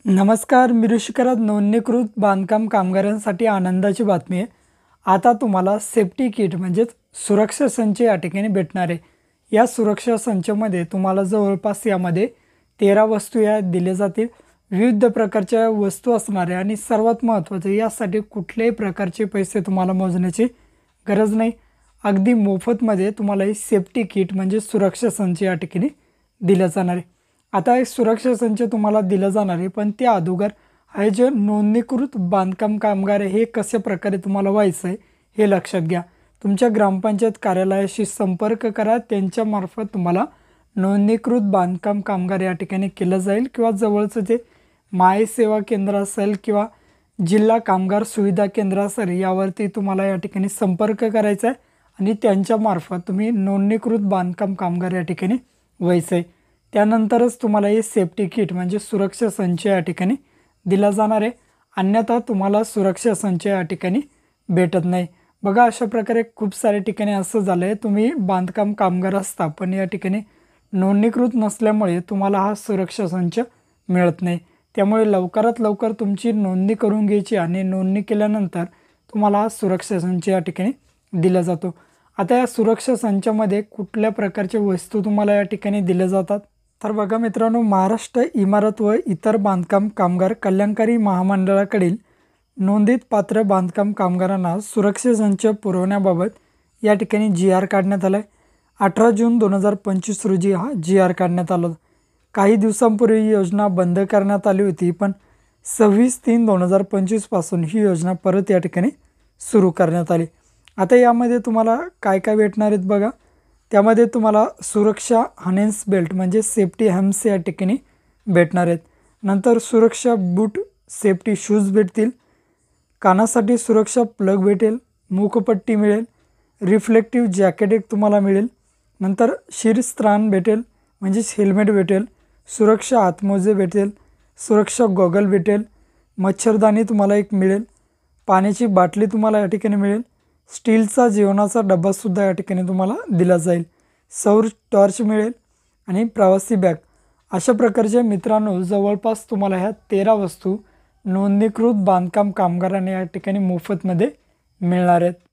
नमस्कार. मी ऋषिकरात नोंदणीकृत बांधकाम कामगारांसाठी आनंदाची बातमी आहे. आता तुम्हाला सेफ्टी किट म्हणजेच सुरक्षा संच या ठिकाणी भेटणार आहे. या सुरक्षा संचमध्ये तुम्हाला जवळपास यामध्ये 13 वस्तू या दिल्या जातील. विविध प्रकारच्या वस्तू असणार आहे आणि सर्वात महत्त्वाचं यासाठी कुठल्याही प्रकारचे पैसे तुम्हाला मोजण्याची गरज नाही. अगदी मोफतमध्ये तुम्हाला ही सेफ्टी किट म्हणजे सुरक्षा संच या ठिकाणी दिल्या जाणार आहे. आता एक सुरक्षा संच तुम्हाला दिला जाणार आहे, पण त्या अगोदर हे जे नोंदणीकृत बांधकाम कामगार आहे हे कशा प्रकारे तुम्हाला व्हायचं आहे हे लक्षात घ्या. तुमच्या ग्रामपंचायत कार्यालयाशी संपर्क करा. त्यांच्यामार्फत तुम्हाला नोंदणीकृत बांधकाम कामगार या ठिकाणी केलं जाईल किंवा जवळचं जे माय सेवा केंद्र असेल किंवा जिल्हा कामगार सुविधा केंद्र असेल यावरती तुम्हाला या ठिकाणी संपर्क करायचा आहे आणि त्यांच्यामार्फत तुम्ही नोंदणीकृत बांधकाम कामगार या ठिकाणी व्हायचं आहे. त्यानंतरच तुम्हाला हे सेफ्टी किट म्हणजे सुरक्षा संच या ठिकाणी दिला जाणार आहे. अन्यथा तुम्हाला सुरक्षा संच या ठिकाणी भेटत नाही. बघा, अशा प्रकारे खूप सारे ठिकाणी असं झालं आहे, तुम्ही बांधकाम कामगार असता पण या ठिकाणी नोंदणीकृत नसल्यामुळे तुम्हाला हा सुरक्षा संच मिळत नाही. त्यामुळे लवकरात लवकर तुमची नोंदणी करून घ्यायची आणि नोंदणी केल्यानंतर तुम्हाला हा सुरक्षा संच या ठिकाणी दिला जातो. आता या सुरक्षा संचामध्ये कुठल्या प्रकारच्या वस्तू तुम्हाला या ठिकाणी दिल्या जातात तर बघा मित्रांनो, महाराष्ट्र इमारत व इतर बांधकाम कामगार कल्याणकारी महामंडळाकडील नोंदीत पात्र बांधकाम कामगारांना सुरक्षा संच पुरवण्याबाबत या ठिकाणी GR काढण्यात आला आहे. 18 जून 2025 रोजी हा GR काढण्यात आला. काही दिवसांपूर्वी ही योजना बंद करण्यात आली होती, पण 26/3/2025 पासून ही योजना परत या ठिकाणी सुरू करण्यात आली. आता यामध्ये तुम्हाला काय काय भेटणार आहेत बघा. त्यामध्ये तुम्हाला सुरक्षा हार्नेस बेल्ट म्हणजे सेफ्टी हॅम्स या ठिकाणी भेटणार आहेत. नंतर सुरक्षा बूट सेफ्टी शूज भेटतील. कानासाठी सुरक्षा प्लग भेटेल. मुखपट्टी मिळेल. रिफ्लेक्टिव्ह जॅकेट एक तुम्हाला मिळेल. नंतर शिरस्त्राण भेटेल म्हणजेच हेल्मेट भेटेल. सुरक्षा हातमोजे भेटेल. सुरक्षा गॉगल भेटेल. मच्छरदाणी तुम्हाला एक मिळेल. पाण्याची बाटली तुम्हाला या ठिकाणी मिळेल. स्टीलचा जेवणाचा डब्बासुद्धा या ठिकाणी तुम्हाला दिला जाईल. सौर टॉर्च मिळेल आणि प्रवासी बॅग. अशा प्रकारच्या मित्रांनो जवळपास तुम्हाला ह्या 13 वस्तू नोंदणीकृत बांधकाम कामगारांना या ठिकाणी मोफतमध्ये मिळणार आहेत.